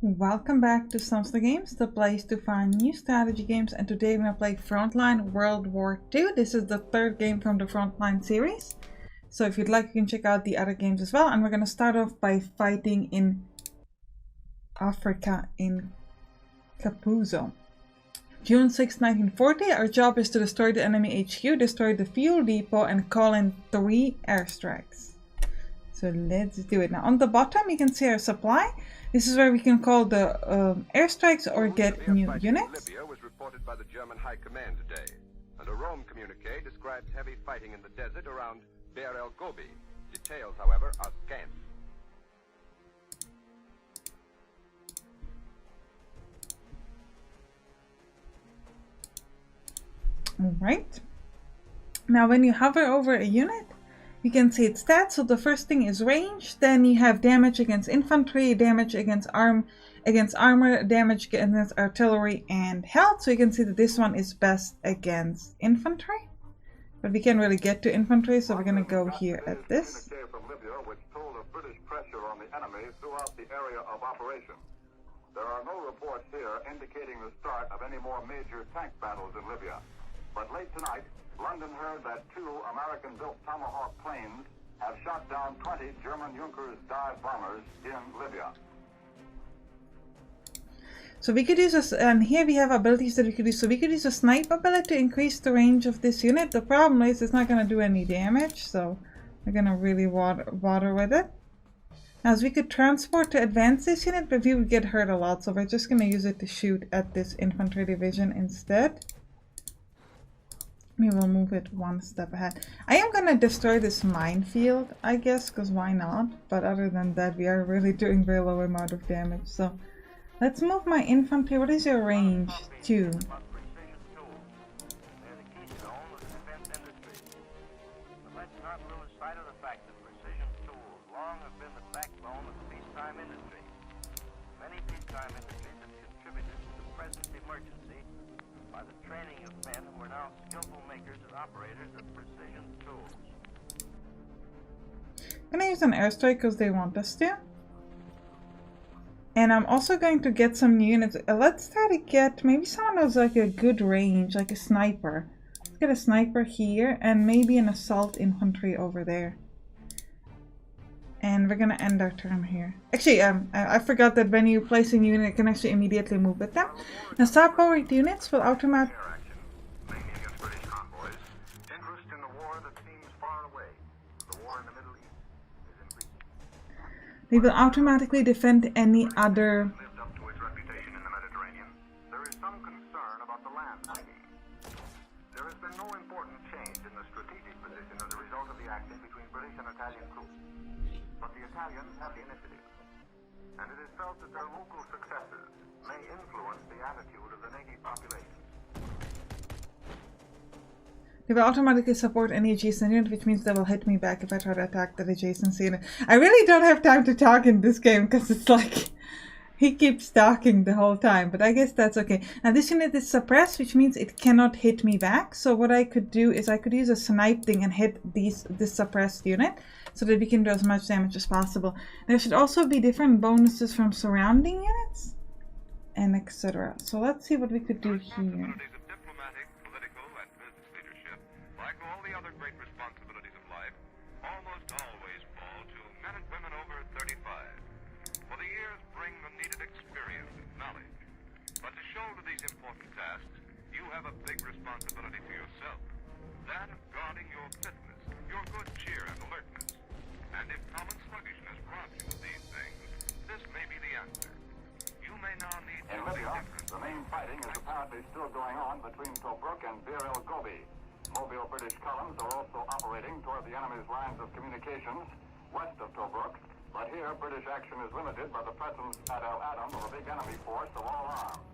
Welcome back to Sampstra Games, the place to find new strategy games, and today we're going to play Frontline World War II. This is the third game from the Frontline series. So if you'd like, you can check out the other games as well. And we're going to start off by fighting in Africa in Capuzzo. June 6, 1940, our job is to destroy the enemy HQ, destroy the fuel depot, and call in 3 airstrikes. So let's do it. Now on the bottom you can see our supply. This is where we can call the airstrikes or get new units. Libya was reported by the German High Command today, and a Rome communique describes heavy fighting in the desert around Bir el Gobi. Details, however, are scant. Alright. Now when you hover over a unit, you can see its stats. So the first thing is range, then you have damage against infantry, damage against armor, damage against artillery, and health. So you can see that this one is best against infantry. But we can't really get to infantry, so we're gonna go here at this. From Libya, which told of British pressure on the enemy throughout the area of operation. There are no reports here indicating the start of any more major tank battles in Libya. But late tonight, London heard that 2 American-built Tomahawk planes have shot down 20 German Junkers dive bombers in Libya. So we could use this, and here we have abilities that we could use. So we could use a snipe ability to increase the range of this unit. The problem is it's not going to do any damage, so we're going to really bother with it. Now, we could transport to advance this unit, but we would get hurt a lot, so we're just going to use it to shoot at this infantry division instead. We will move it 1 step ahead. I am going to destroy this minefield, I guess, because why not? But other than that, we are really doing very low amount of damage. So let's move my infantry. What is your range? 2. I'm going to use an airstrike because they want us to. And I'm also going to get some new units. Let's try to get maybe someone who's like a good range, like a sniper. Let's get a sniper here and maybe an assault infantry over there. And we're going to end our turn here. Actually, I forgot that when you place a unit, you can actually immediately move with them. Now, star-powered units will automatically... They will automatically defend any other... Lived up to its reputation in the Mediterranean. There is some concern about the land fighting. There has been no important change in the strategic position as a result of the action between British and Italian troops. But the Italians have the initiative. And it is felt that their local successes may influence the attitude of the native population. They will automatically support any adjacent unit, which means they will hit me back if I try to attack that adjacent unit. I really don't have time to talk in this game because it's like he keeps talking the whole time, but I guess that's okay. Now this unit is suppressed, which means it cannot hit me back. So what I could do is I could use a snipe thing and hit this suppressed unit so that we can do as much damage as possible. There should also be different bonuses from surrounding units and etc. So let's see what we could do here. Have a big responsibility for yourself, that of guarding your fitness, your good cheer and alertness. And if common sluggishness robs you of these things, this may be the answer. You may now need in Libya, the main fighting is apparently still going on between Tobruk and Bir el Gobi. Mobile British columns are also operating toward the enemy's lines of communications west of Tobruk, but here British action is limited by the presence at El Adam of a big enemy force of all arms.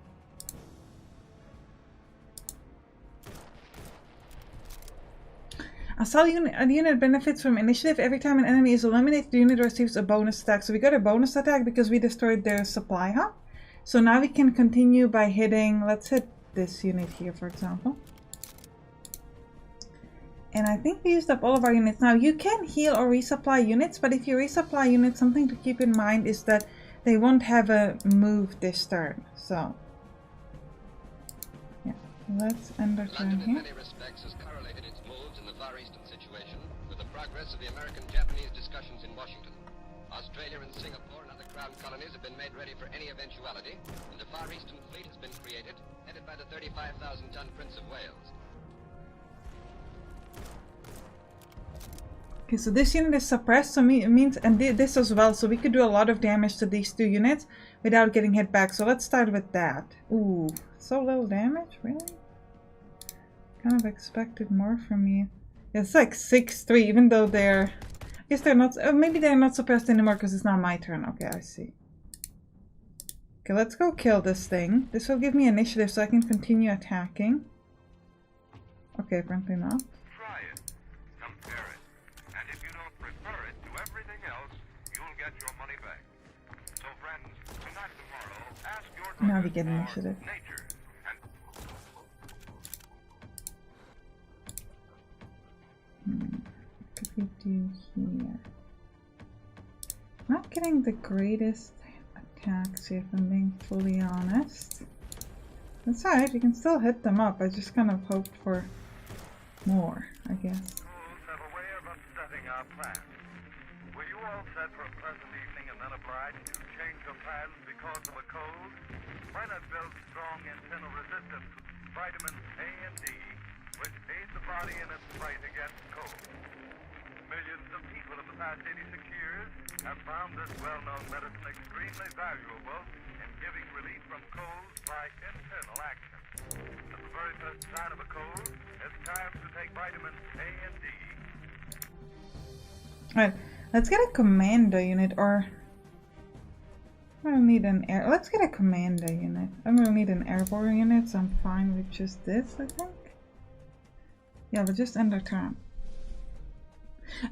A unit benefits from initiative. Every time an enemy is eliminated, the unit receives a bonus attack. So we got a bonus attack because we destroyed their supply hub. So now we can continue by hitting, let's hit this unit here, for example. And I think we used up all of our units. Now you can heal or resupply units, but if you resupply units, something to keep in mind is that they won't have a move this turn. So yeah, let's end our turn London in here. many respects has correlated its moves in the Far Eastern situation with the progress of the American-Japanese discussions in Washington. Australia and Singapore and other Crown colonies have been made ready for any eventuality, and the Far Eastern Fleet has been created, headed by the 35,000-ton Prince of Wales. Okay, so this unit is suppressed, so it means, and this as well, so we could do a lot of damage to these two units without getting hit back. So let's start with that. Ooh, so little damage, really? Kind of expected more from you. It's like 6-3, even though they're... I guess they're not... maybe they're not suppressed anymore because it's not my turn. Okay, I see. Okay, let's go kill this thing. This will give me initiative so I can continue attacking. Okay, apparently not. Try it. Compare it. And if you don't prefer it to everything else, you'll get your money back. So friends, tonight tomorrow, ask your Now we druggist get for initiative. nature. And What could we do here? Not getting the greatest attacks here, if I'm being fully honest. That's alright, we can still hit them up. I just kind of hoped for more, I guess. Schools have a way of upsetting our plans. Were you all set for a pleasant evening and then obliged to change your plans because of a cold? Why not build strong internal resistance with vitamins A and D, which aid the body in its fight against cold? Millions of people in the past 86 years have found this well-known medicine extremely valuable in giving relief from colds by internal action. At the very first sign of a cold, it's time to take vitamins A and D. Alright, let's get a commando unit, or... I don't need an air... Let's get a commando unit. I don't need an airborne unit, so I'm fine with just this, I think. Yeah, we'll just end our turn.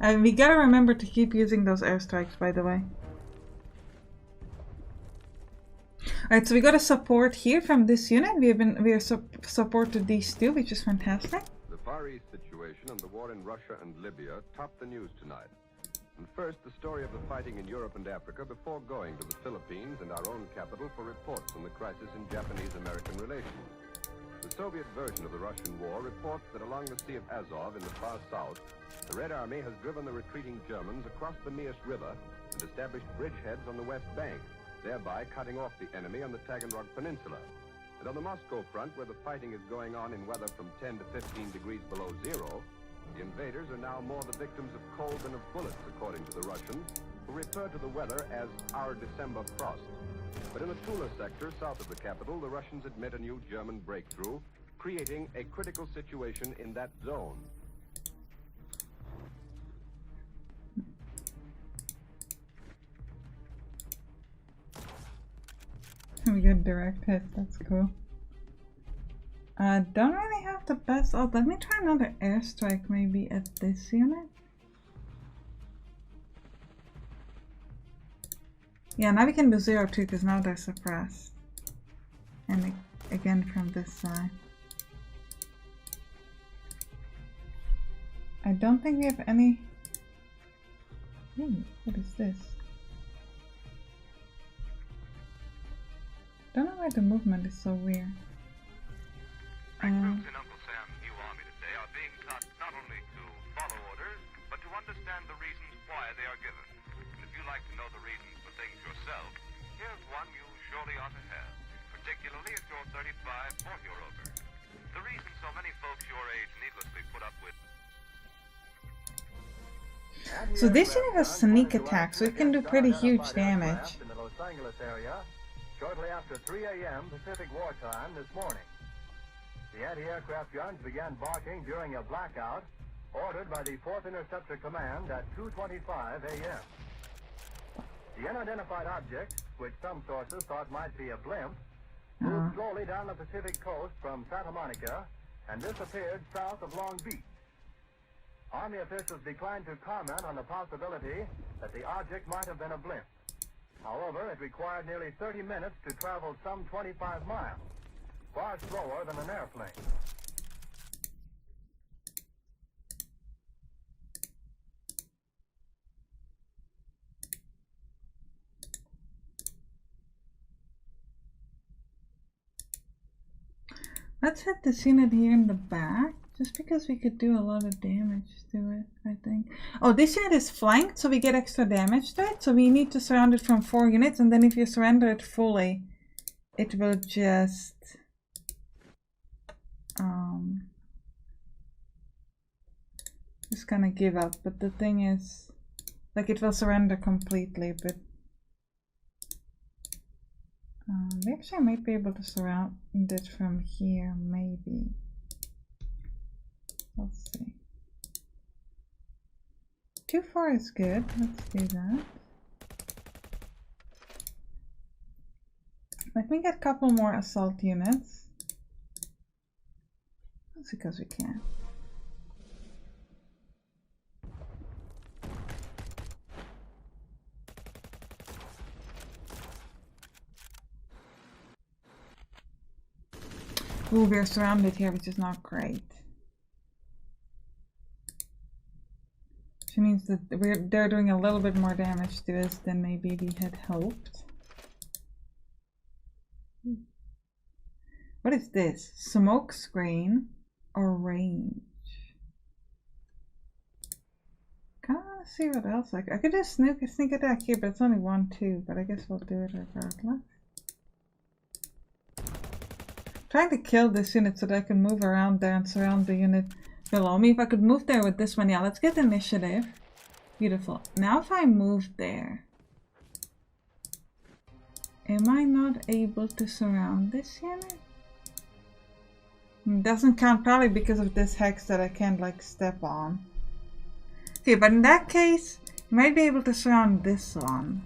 And we gotta remember to keep using those airstrikes, by the way. Alright, so we got a support here from this unit. We are supported these two, which is fantastic. The Far East situation and the war in Russia and Libya topped the news tonight. And first, the story of the fighting in Europe and Africa before going to the Philippines and our own capital for reports on the crisis in Japanese-American relations. The Soviet version of the Russian war reports that along the Sea of Azov in the far south, the Red Army has driven the retreating Germans across the Mias River and established bridgeheads on the west bank, thereby cutting off the enemy on the Taganrog Peninsula. And on the Moscow front, where the fighting is going on in weather from 10 to 15 degrees below zero, the invaders are now more the victims of cold than of bullets, according to the Russians, who refer to the weather as our December frost. But in the Tula sector, south of the capital, the Russians admit a new German breakthrough, creating a critical situation in that zone. We got direct hit, that's cool. Don't really have the best. Oh, let me try another airstrike maybe at this unit. Yeah, now we can do 0-2 because now they're suppressed. And again from this side. I don't think we have any... Ooh, what is this? I don't know why the movement is so weird. recruits in Uncle Sam's new army today are being taught not only to follow orders, but to understand the reasons why they are given. And if you like to know the reasons for things yourself, here's one you surely ought to have, particularly if you're 35 or you're over. The reason so many folks your age needlessly put up with... So this unit has sneak attack, so it can do pretty huge damage. In the Los Angeles area, shortly after 3 a.m. Pacific War Time this morning. The anti-aircraft guns began barking during a blackout ordered by the 4th Interceptor Command at 2:25 a.m. The unidentified object, which some sources thought might be a blimp, moved slowly down the Pacific coast from Santa Monica and disappeared south of Long Beach. Army officials declined to comment on the possibility that the object might have been a blimp. However, it required nearly 30 minutes to travel some 25 miles, far slower than an airplane. Let's hit this unit here in the back, just because we could do a lot of damage to it, I think. Oh, this unit is flanked, so we get extra damage to it. So we need to surround it from 4 units, and then if you surrender it fully, it will just... just gonna give up. But the thing is, like, it will surrender completely, but... we actually might be able to surround it from here, maybe. Let's see. 2-4 is good. Let's do that. Let me get a couple more assault units. That's because we can. Ooh, we're surrounded here, which is not great. Which means that they're doing a little bit more damage to us than maybe we had hoped. What is this? Smoke screen or range? Kinda wanna see what else I could do sneak attack here, but it's only 1-2, but I guess we'll do it regardless. Trying to kill this unit so that I can move around there and surround the unit below me. If I could move there with this one, yeah, let's get initiative. Beautiful. Now if I move there, am I not able to surround this unit? It doesn't count, probably because of this hex that I can't like step on. Okay, but in that case, you might be able to surround this one.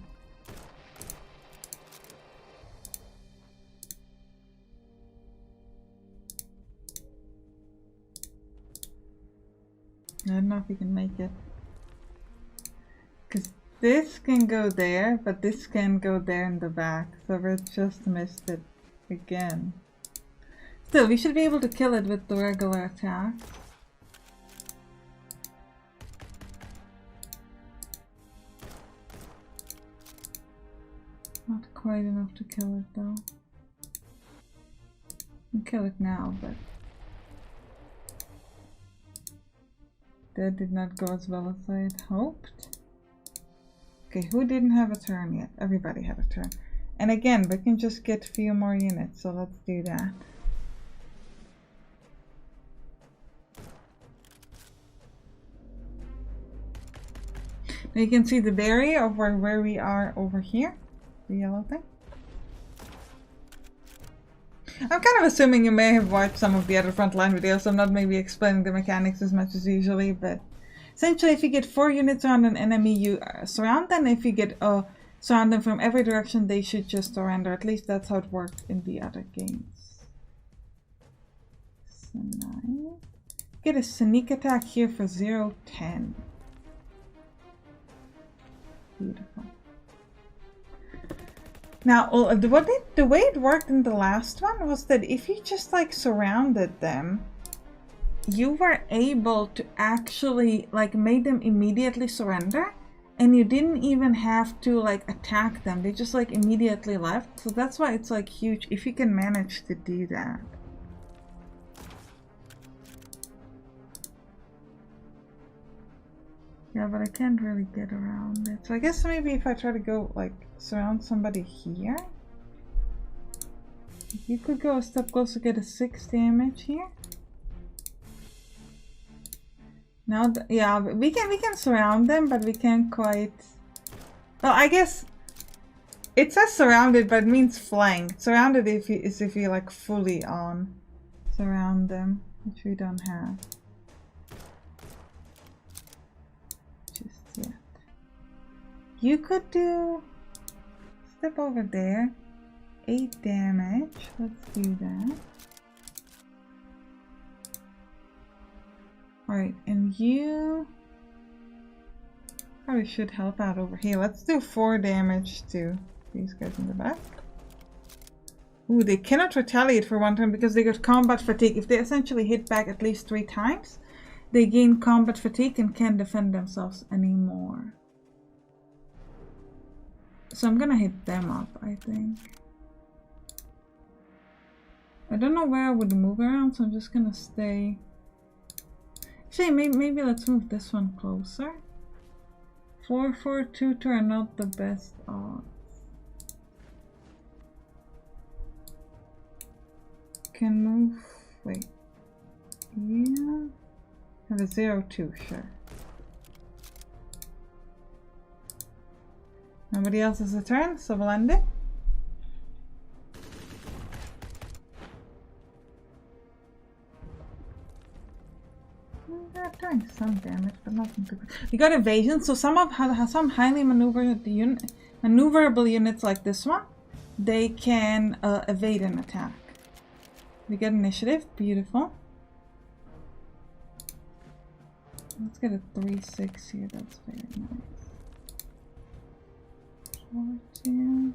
I don't know if we can make it. Because this can go there, but this can go there in the back. So we just missed it again. Still, we should be able to kill it with the regular attack. Not quite enough to kill it though. We can kill it now, but... that did not go as well as I had hoped. Okay, who didn't have a turn yet? Everybody had a turn. And again, we can just get a few more units, so let's do that. Now you can see the barrier of where we are over here. The yellow thing. I'm kind of assuming you may have watched some of the other Frontline videos, so I'm not maybe explaining the mechanics as much as usually, but essentially if you get 4 units around an enemy, you surround them. If you get surround them from every direction, they should just surrender. At least that's how it worked in the other games. So now, get a sneak attack here for 0-10. Beautiful. Now, the way it worked in the last one was that if you just like surrounded them, you were able to actually like make them immediately surrender, and you didn't even have to like attack them. They just like immediately left. So that's why it's like huge if you can manage to do that. Yeah, but I can't really get around it. So I guess maybe if I try to go like surround somebody here, you could go a step closer, get a 6 damage here. Now, yeah, we can surround them, but we can't quite. Well, I guess it says surrounded, but it means flanked. Surrounded is if you like fully on surround them, which we don't have. Yet. You could do step over there, 8 damage. Let's do that. Alright, and you probably should help out over here. Let's do 4 damage to these guys in the back. Ooh, they cannot retaliate for 1 turn because they got combat fatigue. If they essentially hit back at least 3 times, they gain combat fatigue and can't defend themselves anymore. So I'm gonna hit them up, I think. I don't know where I would move around, so I'm just gonna stay. Actually, maybe let's move this one closer. 4-4 tutor are not the best odds. Can move. Wait. Yeah. Have a 0-2, sure. Nobody else has a turn, so we'll end it. They're doing some damage, but nothing too good. We got evasion, so some highly maneuverable units like this one, they can evade an attack. We get initiative, beautiful. Let's get a 3-6 here, that's very nice. 4-2.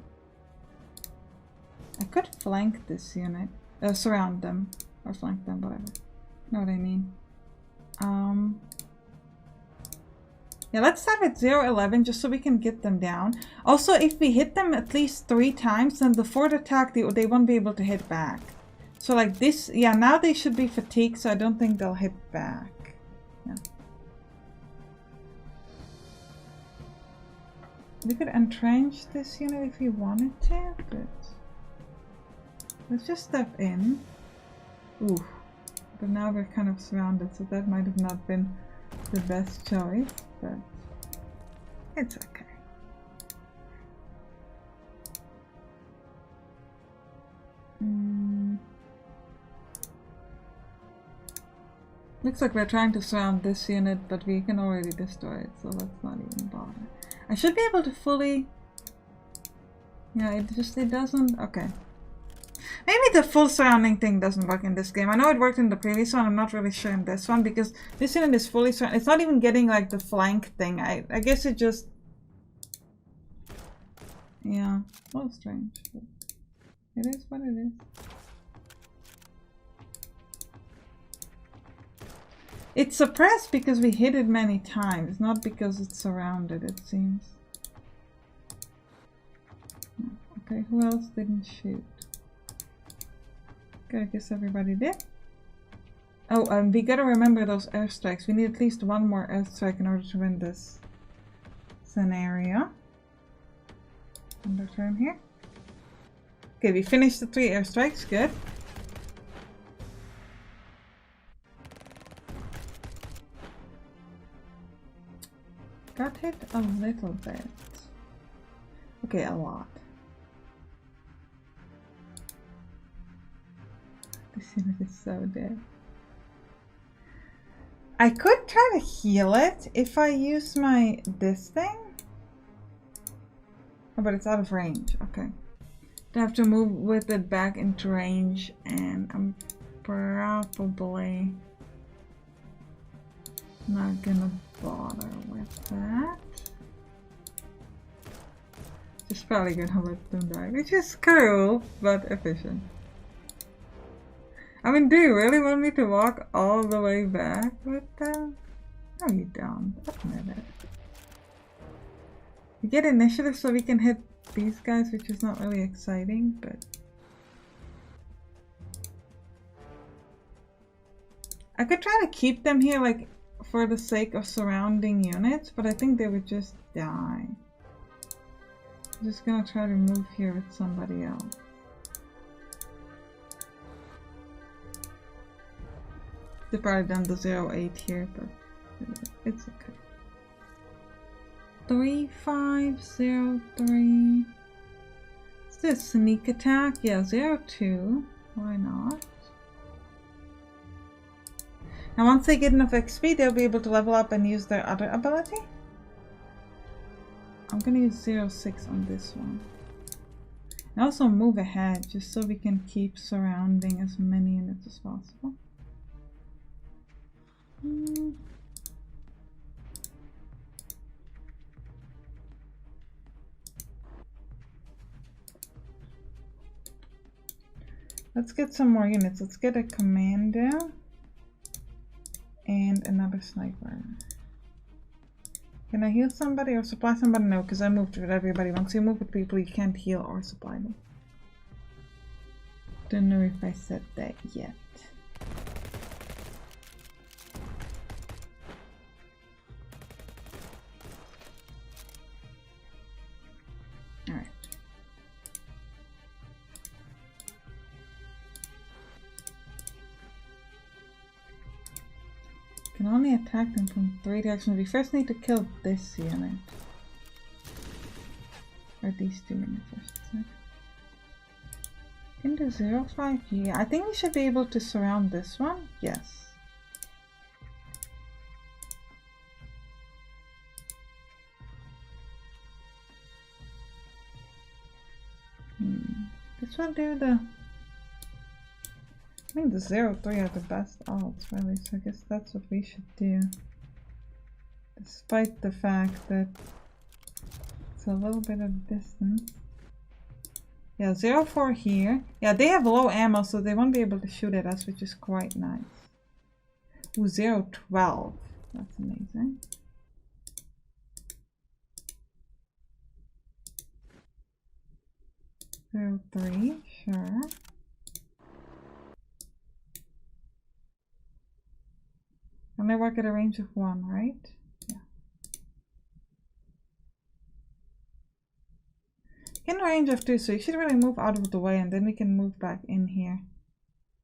I could flank this unit, surround them, or flank them, whatever. You know what I mean? Yeah, let's start with 0-11 just so we can get them down. Also, if we hit them at least 3 times, then the fourth attack they won't be able to hit back. So like this, yeah, now they should be fatigued, so I don't think they'll hit back. Yeah. We could entrench this unit if we wanted to, but let's just step in. Ooh. But now we're kind of surrounded, so that might have not been the best choice, but it's okay. Looks like we're trying to surround this unit, but we can already destroy it, so let's not even bother. I should be able to fully... Yeah, it doesn't... Okay. Maybe the full surrounding thing doesn't work in this game. I know it worked in the previous one. I'm not really sure in this one because this unit is fully surrounded. It's not even getting like the flank thing. I guess it just... Yeah, a little strange. But it is what it is. It's suppressed because we hit it many times, not because it's surrounded, it seems. Okay, who else didn't shoot? Okay, I guess everybody did. Oh, we gotta remember those airstrikes. We need at least one more airstrike in order to win this scenario. Under turn here. Okay, we finished the 3 airstrikes, good. Got hit a little bit. Okay, a lot. This unit is so dead. I could try to heal it if I use this thing. Oh, but it's out of range. Okay. I have to move with it back into range, and I'm probably not gonna bother with that. Just probably gonna let them die, which is cruel but efficient. I mean, do you really want me to walk all the way back with them? No, you don't. Admit it. We get initiative so we can hit these guys, which is not really exciting, but... I could try to keep them here, like, for the sake of surrounding units, but I think they would just die. I'm just gonna try to move here with somebody else. They've probably done the 0-8 here, but it's okay. 3-5-0-3. Is this sneak attack? Yeah, 0-2. Why not? Now once they get enough XP, they'll be able to level up and use their other ability. I'm gonna use 0-6 on this one. And also move ahead, just so we can keep surrounding as many units as possible. Let's get some more units. Let's get a commando and another sniper. Can I heal somebody or supply somebody? No, because I moved with everybody. Once you move with people, you can't heal or supply them. Don't know if I said that yet. Alright. Can only attack them from 3 directions. We first need to kill this unit. Or these 2 units, I should say. Can do 0-5 here. I think we should be able to surround this one. Yes. This will do the... I think the 0-3 are the best odds, really, so I guess that's what we should do. Despite the fact that it's a little bit of distance. Yeah, 0-4 here. Yeah, they have low ammo, so they won't be able to shoot at us, which is quite nice. Ooh, 0-12. That's amazing. Zero 3, sure. And they work at a range of 1, right? Yeah. In a range of 2, so you should really move out of the way, and then we can move back in here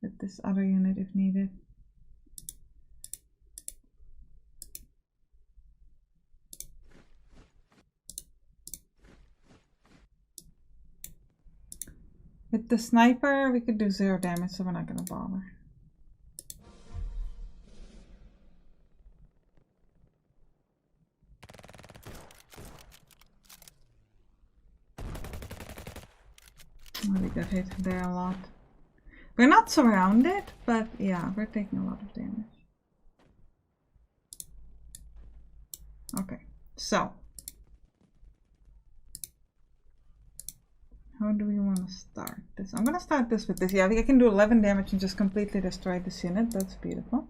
with this other unit if needed. With the sniper, we could do 0 damage, so we're not gonna bother. Oh, we got hit there a lot. We're not surrounded, but yeah, we're taking a lot of damage. Okay, so how do we want to start this? I'm gonna start this with this. Yeah, I can do 11 damage and just completely destroy this unit. That's beautiful.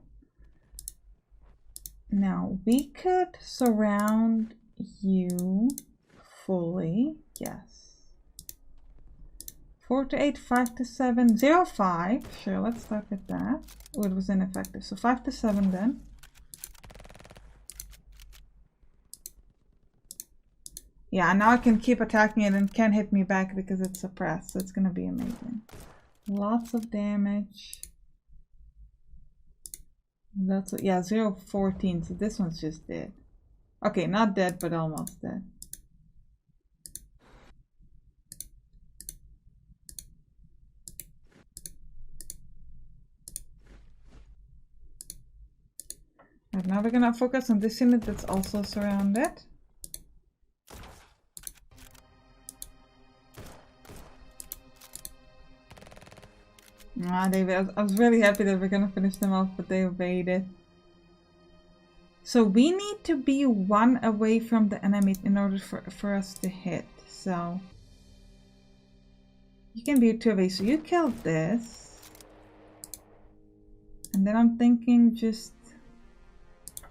Now we could surround you fully. Yes. 4 to 8, 5 to 7, 0, 5. Sure, let's start with that. Oh, it was ineffective. So 5 to 7 then. Yeah, now I can keep attacking it and can't hit me back because it's suppressed. So it's gonna be amazing. Lots of damage. That's what, yeah, 0, 14. So this one's just dead. Okay, not dead, but almost dead. Right, now we're gonna focus on this unit that's also surrounded. Ah, I was really happy that we're gonna finish them off, but they evaded. So we need to be 1 away from the enemy in order for us to hit. So you can be 2 away. So you killed this. And then I'm thinking just...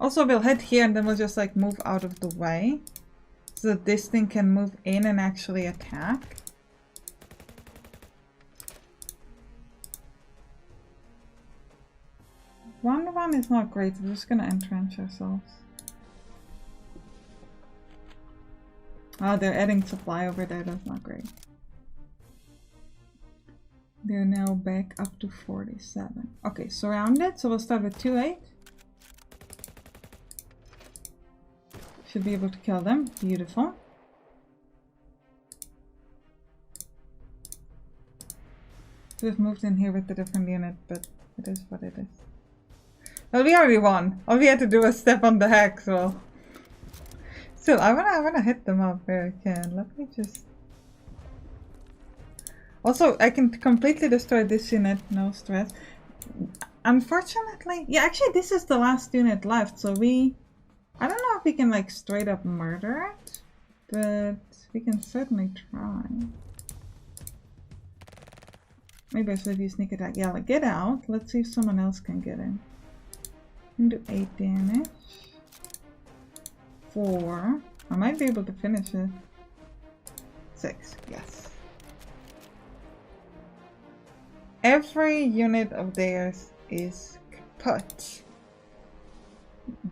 Also, we'll hit here and then we'll just like move out of the way so that this thing can move in and actually attack. One is not great. We're just gonna entrench ourselves. Oh, they're adding supply over there. That's not great. They're now back up to 47. Okay, surrounded. So we'll start with 2-8. Should be able to kill them. Beautiful. We've moved in here with a different unit, but it is what it is. Well, we already won. All we had to do was step on the hex. Well, still, I wanna hit them up where I can. Let me just. Also, I can completely destroy this unit. No stress. Unfortunately, yeah. Actually, this is the last unit left, so we. I don't know if we can like straight up murder it, but we can certainly try. Maybe I should use sneak attack. Yeah, like get out. Let's see if someone else can get in. Can do 8 damage. 4. I might be able to finish it. 6. Yes. Every unit of theirs is kaput.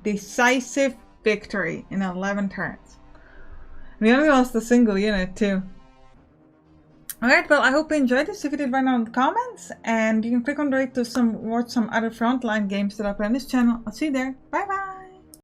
Decisive victory in 11 turns. We only lost a single unit too. Alright, well, I hope you enjoyed this. If you did, write down in the comments, and you can click on the right to watch some other Frontline games that I play on this channel. I'll see you there. Bye bye!